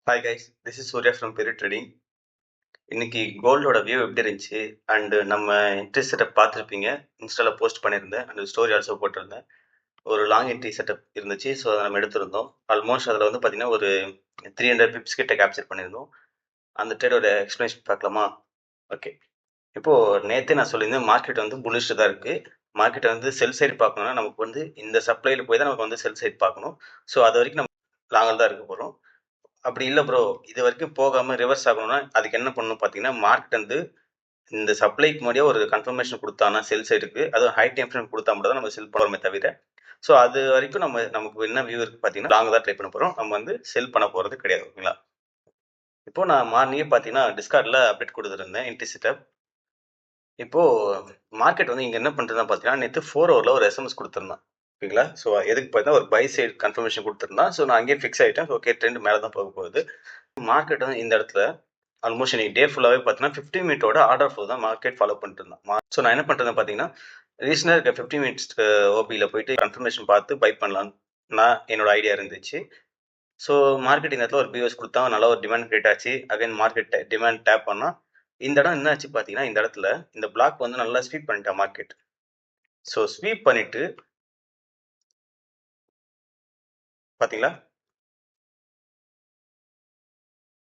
Hi guys, this is Surya from Peri Trading. இன்னைக்கு கோல்டோட view எப்படி இருந்துச்சு அண்ட் நம்ம என்ட்ரி செட்டப் பார்த்துருப்பீங்க. இன்ஸ்டால போஸ்ட் பண்ணியிருந்தேன் அண்ட் ஸ்டோரி ஆல்சோ போட்டிருந்தேன். ஒரு லாங் என்ட்ரி செட்டப் இருந்துச்சு. ஸோ அதை நம்ம எடுத்திருந்தோம். ஆல்மோஸ்ட் அதில் வந்து பார்த்தீங்கன்னா ஒரு 300 பிப்ஸ் கிட்ட கேப்சர் பண்ணியிருந்தோம். அந்த ட்ரேடோட எக்ஸ்பிளேஷன் பார்க்கலாமா? ஓகே. இப்போ நேற்றே நான் சொல்லியிருந்தேன், மார்க்கெட் வந்து புல்லிஷ் தான் இருக்கு. மார்க்கெட்டை வந்து செல் சைடு பார்க்கணும்னா நமக்கு வந்து இந்த சப்ளைல போய் தான் நமக்கு வந்து செல் சைடு பார்க்கணும். ஸோ அது வரைக்கும் நம்ம லாங்கில் தான் இருக்க போகிறோம். அப்படி இல்லை ப்ரோ, இது வரைக்கும் போகாம ரிவர்ஸ் ஆகணும்னா அதுக்கு என்ன பண்ணணும் பார்த்தீங்கன்னா, மார்க்கெட் வந்து இந்த சப்ளைக்கு முன்னாடியே ஒரு கன்ஃபர்மேஷன் கொடுத்தானா செல் சைடுக்கு, அதுவும் ஹை டைம் ஃப்ரேம் கொடுத்தா மட்டும் தான் நம்ம செல் பண்ணுறோமே தவிர, ஸோ அது வரைக்கும் நமக்கு என்ன வியூ இருக்கு பார்த்தீங்கன்னா, லாங் தான் ட்ரை பண்ண போகிறோம். நம்ம வந்து செல் பண்ண போகிறது கிடையாது. ஓகேங்களா? இப்போ நான் மார்னிங்கே பார்த்தீங்கன்னா டிஸ்கார்டில் அப்டேட் கொடுத்துருந்தேன் என்ட்ரி செட்டப். இப்போ மார்க்கெட் வந்து இங்கே என்ன பண்ணுறதுனா பார்த்தீங்கன்னா, நேற்று 4 ஹவரில் ஒரு எஸ்எம்எஸ் கொடுத்துருந்தான். ஓகேங்களா? ஸோ எதுக்கு பார்த்தீங்கன்னா ஒரு பை சைடு கன்ஃபர்மேஷன் கொடுத்துருந்தான். ஸோ நான் அங்கேயே ஃபிக்ஸ் ஆகிட்டேன். ஓகே, ட்ரெண்ட் மேலே தான் போக போகுது. மார்க்கெட் வந்து இந்த இடத்துல ஆல்மோஸ்ட் இன்னைக்கு டே ஃபுல்லாகவே பார்த்தீங்கன்னா 15 மினிட்டோட ஆர்டர் ஃப்ளோ தான் மார்க்கெட் ஃபாலோ பண்ணிட்டு இருந்தான். ஸோ நான் என்ன பண்ணுறேன் பார்த்தீங்கன்னா, ரீசனாக இருக்க 15 மினிட்ஸ் ஓபியில் போயிட்டு கன்ஃபர்மேஷன் பார்த்து பை பண்ணலாம் நான் என்னோட ஐடியா இருந்துச்சு. ஸோ மார்க்கெட் இந்த இடத்துல ஒரு பிஎஸ் கொடுத்தா நல்லா ஒரு டிமாண்ட் கிரியேட் ஆச்சு. அகைன் மார்க்கெட் டிமாண்ட் டேப் பண்ணால் இந்த இடம் என்ன ஆச்சு பார்த்தீங்கன்னா, இந்த இடத்துல இந்த பிளாக் வந்து நல்லா ஸ்வீப் பண்ணிட்டேன் மார்க்கெட். ஸோ ஸ்வீப் பண்ணிட்டு பார்த்தீங்களா,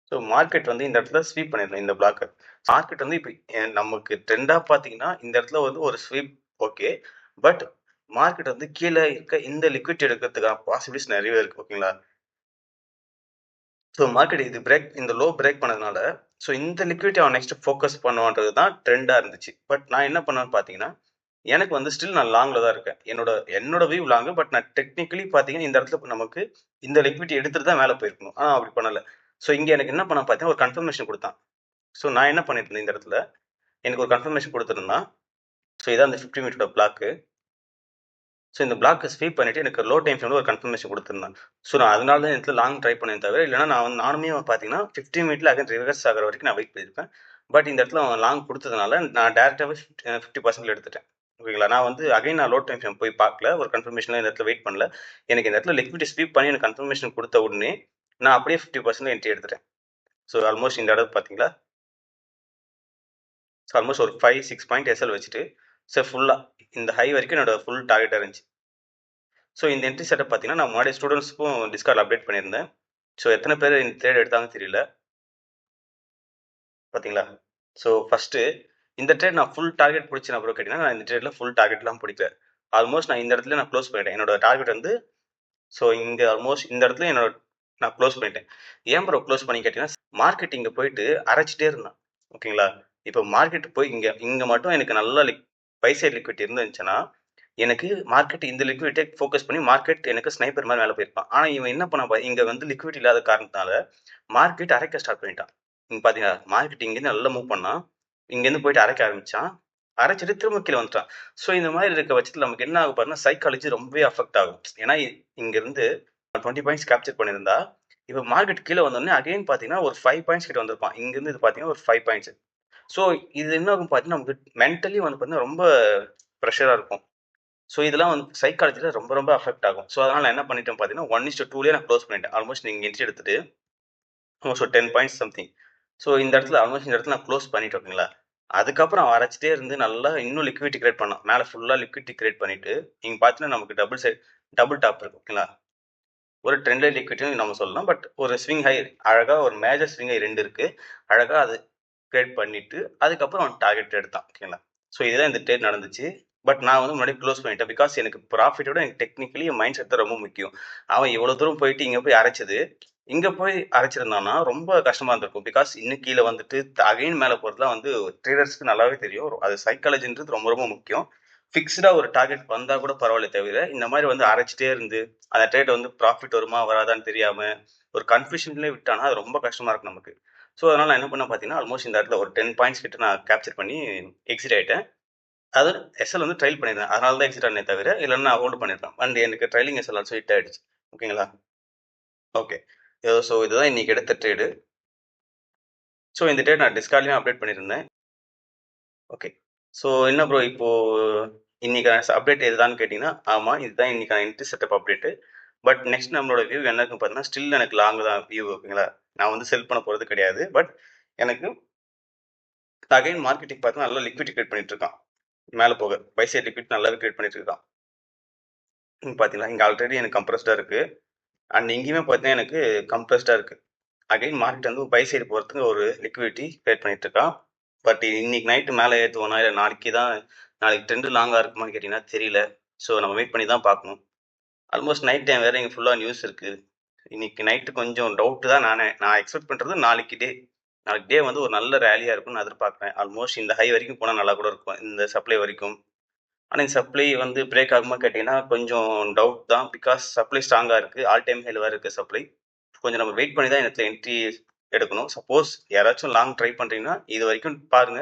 ஸோ மார்க்கெட் வந்து இந்த இடத்துல ஸ்வீப் பண்ணிடணும் இந்த பிளாக்கை. மார்க்கெட் வந்து இப்போ நமக்கு ட்ரெண்டாக பார்த்தீங்கன்னா இந்த இடத்துல வந்து ஒரு ஸ்வீப் ஓகே. பட் மார்க்கெட் வந்து கீழே இருக்க இந்த லிக்விட் எடுக்கிறதுக்கான பாசிபிலிட்டிஸ் நிறையவே இருக்கு. ஓகேங்களா? ஸோ மார்க்கெட் இது இந்த லோ பிரேக் பண்ணதுனால ஸோ இந்த லிக்விடிட்டி அவன் நெக்ஸ்ட் ஃபோக்கஸ் பண்ணுவான்றது தான் ட்ரெண்டாக இருந்துச்சு. பட் நான் என்ன பண்ணுவேன்னு பார்த்தீங்கன்னா, எனக்கு வந்து ஸ்டில் நான் லாங்கில் தான் இருக்கேன். என்னோட வியூ லாங்கு. பட் நான் டெக்னிக்கலி பார்த்தீங்கன்னா இந்த இடத்துல நமக்கு இந்த லிக்விடிட்டி எடுத்துட்டு தான் மேலே போயிருக்கணும். ஆனால் அப்படி பண்ணலை. ஸோ இங்கே எனக்கு என்ன பண்ண பார்த்தீங்கன்னா ஒரு கன்ஃபர்மேஷன் கொடுத்தான். ஸோ நான் என்ன பண்ணிட்டு இருந்தேன், இந்த இடத்துல எனக்கு ஒரு கன்ஃபர்மேஷன் கொடுத்துருந்தான். ஸோ இதான் அந்த 50 மினிட்டோட பிளாக்கு. ஸோ இந்த பிளாக்கை ஸ்வீப் பண்ணிட்டு எனக்கு லோ டைம் ஃப்ரேமில் ஒரு கன்ஃபர்மேஷன் கொடுத்துருந்தேன். ஸோ நான் அதனால தான் இடத்துல லாங் ட்ரை பண்ணேன் தவிர, இல்லைனா நானுமே பார்த்தீங்கன்னா 15 மினிட்ல அகைன் ரிவர்ஸ் ஆகிற வரைக்கும் நான் வெயிட் பண்ணியிருப்பேன். பட் இந்த இடத்துல அவன் லாங் கொடுத்ததுனால நான் டேரெக்டாகவே 50% எடுத்துட்டேன். ஓகேங்களா? நான் வந்து அகைன் நான் லோ டைம் ஃப்ரேம் போய் பார்க்கல, ஒரு கன்ஃபர்மேஷனில் இந்த இடத்துல வெயிட் பண்ணல. எனக்கு இந்த இடத்துல லிக்விடிட்டி ஸ்வீப் பண்ணி எனக்கு கன்ஃபர்மேஷன் கொடுத்த உடனே நான் அப்படியே 50% என்ட்ரி எடுத்துட்டேன். ஸோ ஆல்மோஸ்ட் இந்த இடத்துல பார்த்தீங்களா, ஸோ ஆல்மோஸ்ட் ஒரு 5-6 பாயிண்ட் எஸ்எல் வச்சுட்டு ஸோ ஃபுல்லாக இந்த ஹை வரைக்கும் என்னோட ஃபுல் டார்கெட்டாக இருந்துச்சு. ஸோ இந்த என்ட்ரி செட்டப் பார்த்தீங்கன்னா நான் முன்னாடி ஸ்டூடெண்ட்ஸ்க்கும் டிஸ்கார்டில் அப்டேட் பண்ணியிருந்தேன். ஸோ எத்தனை பேர் இந்த ட்ரேட் எடுத்தாங்கன்னு தெரியல. பார்த்தீங்களா? ஸோ ஃபஸ்ட்டு இந்த ட்ரேட் நான் ஃபுல் டார்கெட் பிடிச்சேன் அப்புறம் கேட்டிங்கன்னா, நான் இந்த ட்ரேடில் ஃபுல் டார்கெட்லாம் பிடிக்கல. ஆல்மோஸ்ட் நான் இந்த இடத்துல நான் க்ளோஸ் பண்ணிட்டேன். என்னோட டார்கெட் வந்து ஸோ இங்கே ஆல்மோஸ்ட் இந்த இடத்துல நான் க்ளோஸ் பண்ணிட்டேன். ஏன் ப்ரோ க்ளோஸ் பண்ணி கேட்டிங்கன்னா, மார்க்கெட் இங்கே போயிட்டு அரைச்சிட்டே இருந்தான். ஓகேங்களா? இப்போ மார்க்கெட் போய் இங்கே இங்கே மட்டும் எனக்கு நல்லா பை சைட் லிக்விட் இருந்துச்சுன்னா, எனக்கு மார்க்கெட் இந்த லிக்விடிட்டியை ஃபோக்கஸ் பண்ணி மார்க்கெட் எனக்கு ஸ்னைப்பர் மாதிரி மேலே போயிருப்பான். ஆனால் இவன் என்ன பண்ண இங்கே வந்து லிக்விட் இல்லாத காரணத்தினால மார்க்கெட் அரைக்க ஸ்டார்ட் பண்ணிட்டான். இங்கே பார்த்தீங்கன்னா மார்க்கெட் இங்கேருந்து நல்லா மூவ் பண்ணான். இங்கேருந்து போயிட்டு அரைக்க ஆரம்பிச்சான். அரைச்சிட்டு திரும்ப கீழே வந்துட்டான். ஸோ இந்த மாதிரி இருக்க பட்சத்தில் நமக்கு என்ன ஆகும் பார்த்தீங்கன்னா, சைக்காலஜி ரொம்பவே அஃபெக்ட் ஆகும். ஏன்னா இங்கேருந்து 20 பாயிண்ட்ஸ் கேப்சர் பண்ணியிருந்தா, இப்போ மார்க்கெட் கீழே வந்தோடனே அகைன் பார்த்தீங்கன்னா ஒரு 5 பாயிண்ட்ஸ் கிட்ட வந்திருப்பான். இங்கேருந்து இது பார்த்தீங்கன்னா ஒரு 5 பாயிண்ட்ஸ். ஸோ இது என்ன ஆகும் பார்த்தீங்கன்னா, நமக்கு மென்டலி வந்து பார்த்தீங்கன்னா ரொம்ப ப்ரெஷராக இருக்கும். ஸோ இதெல்லாம் வந்து சைக்காலஜியில் ரொம்ப ரொம்ப அஃபெக்ட் ஆகும். ஸோ அதனால் நான் என்ன பண்ணிட்டேன் பார்த்தீங்கன்னா 1:2லேயே நான் க்ளோஸ் பண்ணிட்டேன். ஆல்மோஸ்ட் நீங்கள் என்ட்ரி எடுத்துட்டு ஆல்மோஸ்ட் ஒரு 10 பாயிண்ட்ஸ் சம்திங். ஸோ இந்த இடத்துல ஆல்மோஸ்ட் இந்த இடத்துல நான் க்ளோஸ் பண்ணிட்டேன். ஓகேங்களா? அதுக்கப்புறம் அவன் அரைச்சிட்டே இருந்து நல்லா இன்னும் லிக்விடிட்டி கிரியேட் பண்ணான். மேலே ஃபுல்லாக லிக்விடிட்டி கிரியேட் பண்ணிட்டு நீங்கள் பார்த்தீங்கன்னா நமக்கு டபுள் டாப் இருக்கு. ஓகேங்களா? ஒரு ட்ரெண்ட் லைன் லிக்விடிட்டின்னு நம்ம சொல்லலாம். பட் ஒரு ஸ்விங் ஹை அழகாக ஒரு மேஜர் ஸ்விங் ஹை 2 இருக்கு. அழகாக அது கிரியேட் பண்ணிட்டு அதுக்கப்புறம் அவன் டார்கெட் எடுத்தான். ஓகேங்களா? ஸோ இதுதான் இந்த ட்ரேட் நடந்துச்சு. பட் நான் வந்து முன்னாடி க்ளோஸ் பண்ணிட்டேன். பிகாஸ் எனக்கு ப்ராஃபிட்டோட எனக்கு டெக்னிக்கலி மைண்ட் செட் தான் ரொம்ப முக்கியம். அவன் இவ்வளோ தூரம் போயிட்டு இங்கே போய் அரைச்சது, இங்கே போய் அரைச்சிருந்தான்னா ரொம்ப கஷ்டமாக இருந்திருக்கும். பிகாஸ் இன்னும் கீழே வந்துட்டு அகைன் மேலே போகிறதுலாம் வந்து ட்ரேடர்ஸ்க்கு நல்லாவே தெரியும். அது சைக்காலஜின்றது ரொம்ப ரொம்ப முக்கியம். ஃபிக்ஸ்டாக ஒரு டார்கெட் வந்தால் கூட பரவாயில்ல தவிர, இந்த மாதிரி வந்து அரைச்சிட்டே இருந்து அந்த ட்ரேட் வந்து ப்ராஃபிட் வருமா வராதான்னு தெரியாமல் ஒரு கன்ஃபியூஷன்லேயே விட்டானா அது ரொம்ப கஷ்டமாக இருக்கும் நமக்கு. ஸோ அதனால் நான் என்ன பண்ணேன் பார்த்தீங்கன்னா, ஆல்மோஸ்ட் இந்த இடத்துல ஒரு 10 பாயிண்ட்ஸ் கிட்ட நான் கேப்சர் பண்ணி எக்ஸிட் ஆகிட்டேன். அது எஸ்எல் வந்து ட்ரைல் பண்ணியிருந்தேன். அதனால தான் எக்ஸிட் ஆனே தவிர, இல்லைன்னா நான் ஹோல்டு பண்ணியிருப்பேன். அண்ட் எனக்கு ட்ரைலிங் எஸ்எல் ஆல்சோ ஹிட் ஆயிடுச்சு. ஓகேங்களா? ஓகே. ஸோ இதுதான் இன்னைக்கு எடுத்த ட்ரேடு. ஸோ இந்த ட்ரேட் நான் டிஸ்கார்ட்லேயும் அப்டேட் பண்ணியிருந்தேன். ஓகே. ஸோ என்ன ப்ரோ இப்போ இன்னைக்கு அப்டேட் இதுதான்னு கேட்டிங்கன்னா, ஆமாம் இதுதான் இன்னைக்கான entry setup update. But next நம்மளோட வியூ என்ன இருக்குன்னு பார்த்தீங்கன்னா, ஸ்டில் எனக்கு லாங் தான் வியூ ஓகேங்களா. நான் வந்து செல் பண்ண போறது கிடையாது. பட் எனக்கு அகைன் மார்க்கெட்டிங் பார்த்தீங்கன்னா, நல்லா லிக்விடிட்டி கிரியேட் பண்ணிட்டு இருக்கான். மேல போக பை சைட் லிக்விட் நல்லாவே கிரியேட் பண்ணிட்டு இருக்கான். பார்த்தீங்களா, இங்க ஆல்ரெடி எனக்கு கம்ப்ரஸ்டா இருக்கு. அண்ட் இங்கேயுமே பார்த்தீங்கன்னா, எனக்கு கம்ப்ரஸ்டா இருக்கு. அகைன் மார்க்கெட் வந்து பை சைடு போறதுக்கு ஒரு லிக்விடிட்டி கிரியேட் பண்ணிட்டு இருக்கான். பட் இன்னைக்கு நைட்டு மேலே ஏற்றுவானா, இல்லை நாளைக்கு ட்ரெண்டு லாங்கா இருக்குமான்னு கேட்டிங்கன்னா தெரியல. ஸோ நம்ம வெயிட் பண்ணி தான் பார்க்கணும். ஆல்மோஸ்ட் நைட் டைம் வேற இங்க ஃபுல்லா நியூஸ் இருக்கு. இன்னைக்கு நைட்டு கொஞ்சம் டவுட் தான் நான் எக்ஸ்பெக்ட் பண்றது நாளைக்கு டே வந்து ஒரு நல்ல ரேலியா இருக்கும்னு நான் எதிர்பார்க்கிறேன். ஆல்மோஸ்ட் இந்த ஹை வரைக்கும் போனா நல்லா கூட இருக்கும். இந்த சப்ளை வரைக்கும். ஆனா இந்த சப்ளை வந்து பிரேக் ஆகுமா கேட்டீங்கன்னா, கொஞ்சம் டவுட் தான். பிகாஸ் சப்ளை ஸ்ட்ராங்கா இருக்கு. ஆல் டைம் ஹைல வேற இருக்கு சப்ளை. கொஞ்சம் நம்ம வெயிட் பண்ணி தான் இந்த இடத்துல என்ட்ரி எடுக்கணும். சப்போஸ் யாராச்சும் லாங் ட்ரை பண்றீங்கன்னா, இது வரைக்கும் பாருங்க.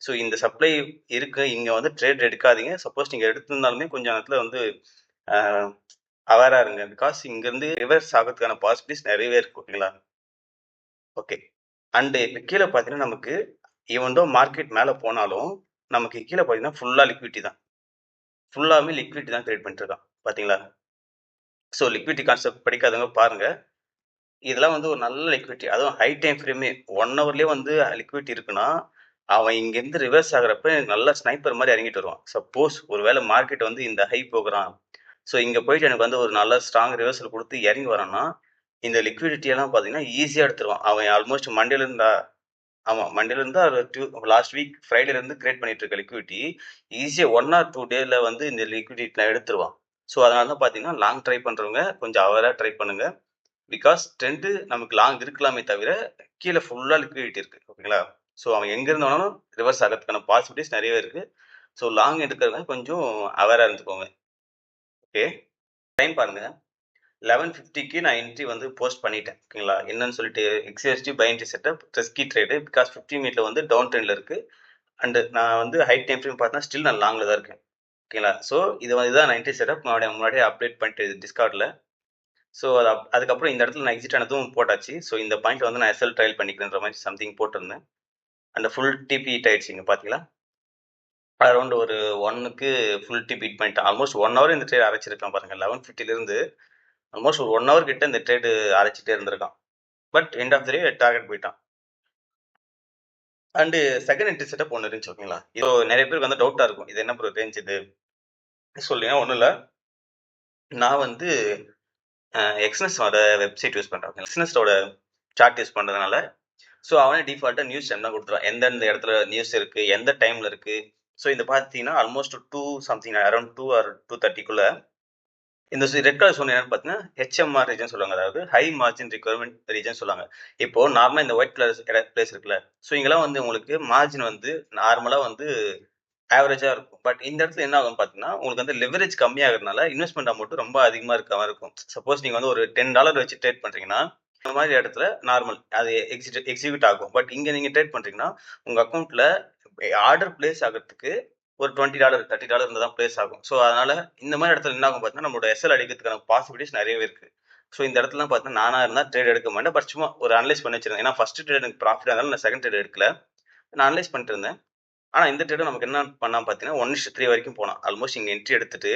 ஸோ இந்த சப்ளை இருக்கு. இங்க வந்து ட்ரேட் எடுக்காதீங்க. சப்போஸ் நீங்க எடுத்திருந்தாலுமே கொஞ்சம் இடத்துல வந்து அ அவேரா இருங்க. பிகாஸ் இங்கருந்து ரிவர்ஸ் ஆகறதுக்கான பாசிபிலிட்டிஸ் நிறையவே இருக்கு. ஓகேங்களா? ஓகே. அண்ட் இப்ப கீழ பார்த்தீங்கன்னா, நமக்கு ஈவன் தோ மார்க்கெட் மேல போனாலும், நமக்கு கீழ பார்த்தீங்கன்னா, ஃபுல்லா லிக்விடிட்டி தான். ஃபுல்லாவே லிக்விடிட்டி தான் கிரியேட் பண்ணிட்டு இருக்கான். பார்த்தீங்களா? ஸோ லிக்விடிட்டி கான்செப்ட் படிக்காதவங்க பாருங்க. இதெல்லாம் வந்து ஒரு நல்ல லிக்விடிட்டி. அதுவும் ஹை டைம் ஃப்ரேமே 1 ஹவர்லயே வந்து லிக்விடிட்டி இருக்குன்னா, அவன் இங்கேருந்து ரிவர்ஸ் ஆகுறப்ப நல்லா ஸ்னைப்பர் மாரி இறங்கிட்டு வருவான். சப்போஸ் ஒரு வேள மார்க்கெட் வந்து இந்த ஹை போகுறான். ஸோ இங்க போயிட்டு எனக்கு வந்து ஒரு நல்ல ஸ்ட்ராங் ரிவர்சல் குடுத்து இறங்கி வரான்னா, இந்த லிக்விடிட்டி எல்லாம் பார்த்தீங்கன்னா, ஈஸியா எடுத்துருவான். அவன் ஆல்மோஸ்ட் மண்டேலருந்து லாஸ்ட் வீக் ஃப்ரைடேலருந்து கிரியேட் பண்ணிட்டு இருக்க லிக்விடிட்டி, ஈஸியா 1 ஆர் 2 டேல வந்து இந்த லிக்விடிட்டிலாம் எடுத்துருவான். ஸோ அதனால தான் பார்த்தீங்கன்னா, லாங் ட்ரை பண்றவங்க கொஞ்சம் அவேரா ட்ரை பண்ணுங்க. பிகாஸ் ட்ரெண்ட் நமக்கு லாங் இருக்கலாமே தவிர, கீழ ஃபுல்லா லிக்விடிட்டி இருக்கு. ஓகேங்களா? ஸோ அவன் எங்க இருந்து வேணாலும் ரிவர்ஸ் ஆகறதுக்கான பாசிபிலிட்டிஸ் நெறையவே இருக்கு. ஸோ லாங் எடுக்கிறவங்க கொஞ்சம் அவேரா இருந்துக்கோங்க. ஓகே. டைம் பாருங்க. 11:50க்கு நான் என்ட்ரி வந்து போஸ்ட் பண்ணிட்டேன். ஓகேங்களா? என்னன்னு சொல்லிட்டு எக்ஸ்ஹெச்டி buy entry setup risky trade because 15 மினிட்ல வந்து டவுன் ட்ரெண்ட்ல இருக்கு. அண்ட் நான் வந்து ஹை டைம் ஃப்ரேம் பார்த்தா ஸ்டில் நான் லாங்ல தான் இருக்கேன். ஓகேங்களா? ஸோ இதுதான் நான் என்ட்ரி செட்டப் முன்னாடியே அப்டேட் பண்ணிட்டு டிஸ்கார்ட்ல. ஸோ அதுக்கப்புறம் இந்த இடத்துல நான் எக்ஸிட் ஆனதும் போட்டாச்சு. ஸோ இந்த பாயிண்ட்ல வந்து நான் எஸ்எல் ட்ரையல் பண்ணிக்கிறேன்ற மாதிரி சம்திங் போட்டிருந்தேன். அந்த ஃபுல் டிபி ஹிட் ஆயிடுச்சு இங்க பார்த்தீங்களா? அரௌண்ட் ஒரு 1க்கு ஃபுல் டிபி ஹிட் பண்ணிட்டேன். ஆல்மோஸ்ட் 1 ஹவர் இந்த ட்ரேட் அரைச்சிருக்கான் பாருங்க. 11:50லேருந்து ஆல்மோஸ்ட் ஒரு 1 ஹவர் கிட்ட இந்த ட்ரேடு அரைச்சிட்டே இருந்திருக்கான். But end of the day target போயிட்டான். அண்ட் செகண்ட் என்ட்ரி செட்டப் ஒன்று இருந்துச்சு. ஓகேங்களா? இப்போ நிறைய பேருக்கு வந்து டவுட்டா இருக்கும். இது என்ன ப்ரோ ரேஞ்ச் இது? சொல்லுங்க. ஒன்றும் இல்லை. நான் வந்து எக்ஸ்னஸோட வெப்சைட் யூஸ் பண்றேன். எக்ஸ்னஸோட சார்ட் யூஸ் பண்றதுனால ஸோ அவனே டிஃபால்ட்டா நியூஸ் டைம் தான் கொடுத்துருவான். எந்தெந்த இடத்துல நியூஸ் இருக்கு, எந்த டைம்ல இருக்கு. ஸோ இது பார்த்தீங்கன்னா ஆல்மோஸ்ட் 2 சம்திங் அரௌண்ட் 2 ஆர் 2:30க்குள்ள இந்த ரெட் கலர் ஜோன் என்னன்னு பார்த்தீங்கன்னா ஹெச்எம்ஆர் ரீஜன் சொல்லுவாங்க. அதாவது ஹை மார்ஜின் ரிக்வயர்மெண்ட் ரீஜன் சொல்லுவாங்க. இப்போ நார்மலா இந்த ஒயிட் கலர் பிளேஸ் இருக்குல்ல. ஸோ இங்கெல்லாம் வந்து உங்களுக்கு மார்ஜின் வந்து நார்மலா வந்து ஆவரேஜா இருக்கும். பட் இந்த இடத்துல என்ன ஆகும்னு பார்த்தீங்கன்னா, உங்களுக்கு வந்து லெவரேஜ் கம்மியாகிறதுனால இன்வெஸ்ட்மெண்ட் அமௌண்ட் ரொம்ப அதிகமா இருக்க மாரி இருக்கும். சப்போஸ் நீங்க வந்து ஒரு $10 வச்சு ட்ரேட் பண்றீங்கன்னா, இந்த மாதிரி இடத்துல நார்மல் அது எக்ஸிக்யூட் ஆகும். பட் இங்க நீங்க ட்ரேட் பண்றீங்கன்னா, உங்க அக்கவுண்ட்ல ஆர்டர் பிளேஸ் ஆகுறதுக்கு ஒரு $20 $30 இருந்தா தான் பிளேஸ் ஆகும். ஸோ அதனால இந்த மாதிரி இடத்துல என்ன ஆகும் பார்த்தீங்கன்னா, நம்மளோட எஸ்எல் அடிக்கிறதுக்கான பாசிபிலிட்டிஸ் நிறையவே இருக்கு. ஸோ இந்த இடத்துலலாம் பார்த்தீங்கன்னா, நானா இருந்தா ட்ரேட் எடுக்க மாட்டேன். பட் சும்மா ஒரு அனலைஸ் பண்ணி வச்சிருந்தேன். ஏன்னா ஃபர்ஸ்ட் ட்ரேட் எனக்கு ப்ராஃபிட் ஆனாலும் நான் செகண்ட் ட்ரேட் எடுக்கல. நான் அனலைஸ் பண்ணிட்டு இருந்தேன். ஆனா இந்த ட்ரேடும் நமக்கு என்ன பண்ணான் பார்த்தீங்கன்னா, 1:3 வரைக்கும் போனான். ஆல்மோஸ்ட் இங்க என்ட்ரி எடுத்துட்டு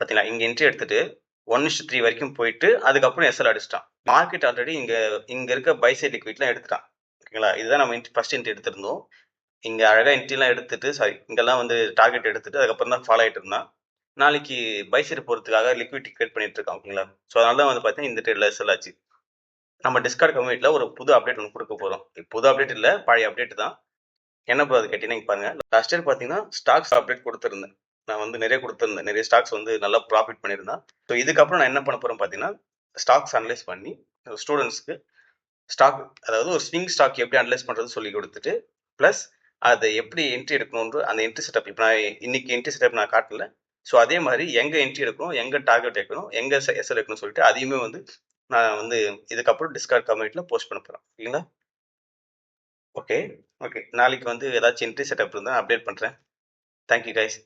பார்த்தீங்களா, இங்க என்ட்ரி எடுத்துட்டு 1:3 வரைக்கும் போயிட்டு, அதுக்கப்புறம் எஸ்எல் அடிச்சுட்டான். மார்க்கெட் ஆல்ரெடி இங்க இங்க இருக்க பை சைட் லிக்விட்லாம் எடுத்துட்டான். ஓகேங்களா? இதுதான் நம்ம ஃபர்ஸ்ட் என்ட்ரி எடுத்திருந்தோம். இங்க அழகா என்ட்ரிலாம் எடுத்துட்டு இங்கெல்லாம் வந்து டார்கெட் எடுத்துட்டு அதுக்கப்புறம் தான் ஃபாலோ ஆயிட்டு இருந்தான். நாளைக்கு பை சைடு போறதுக்காக லிக்விடிட்டி கிரியேட் பண்ணிட்டு இருக்கான். ஓகேங்களா? ஸோ அதனால தான் வந்து பார்த்தீங்கன்னா, இந்த ட்ரேட்ல எஸ்எல் ஆச்சு. நம்ம டிஸ்கார்ட் கம்யூனிட்டில ஒரு புது அப்டேட் ஒண்ணு குடுக்க போறோம். புது அப்டேட் இல்ல, பழைய அப்டேட் தான். என்ன ப்ரோ அது கேட்டீங்கன்னா, இங்க பாருங்க. லாஸ்ட் இயர் பார்த்தீங்கன்னா, ஸ்டாக்ஸ் அப்டேட் குடுத்திருந்தேன். நான் வந்து நிறைய குடுத்திருந்தேன். நிறைய ஸ்டாக்ஸ் வந்து நல்லா ப்ராஃபிட் பண்ணியிருந்தான். ஸோ இதுக்கப்புறம் நான் என்ன பண்ண போறேன் பார்த்தீங்கன்னா, ஸ்டாக்ஸ் அனலைஸ் பண்ணி ஸ்டூடண்ட்ஸ்க்கு ஸ்டாக் அதாவது ஒரு ஸ்விங் ஸ்டாக் எப்படி அனலைஸ் பண்றது சொல்லிக் குடுத்துட்டு, பிளஸ் அத எப்படி என்ட்ரி எடுக்கணும்ன்ற அந்த என்ட்ரி செட்டப் இப்ப நான் இன்னைக்கு என்ட்ரி செட்டப் நான் காட்டல. ஸோ அதே மாரி எங்க என்ட்ரி எடுக்கணும், எங்க டார்கெட் வைக்கணும், எங்க எஸ்எல் வைக்கணும்னு சொல்லிட்டு அதையுமே வந்து நான் வந்து இதுக்கப்புறம் டிஸ்கார்ட் கம்யூனிட்டில போஸ்ட் பண்ண போறேன். இல்லைங்களா? Okay, okay. நாளைக்கு வந்து ஏதாச்சும் என்ட்ரி செட்டப் இருந்தா அப்டேட் பண்றேன். Thank you guys.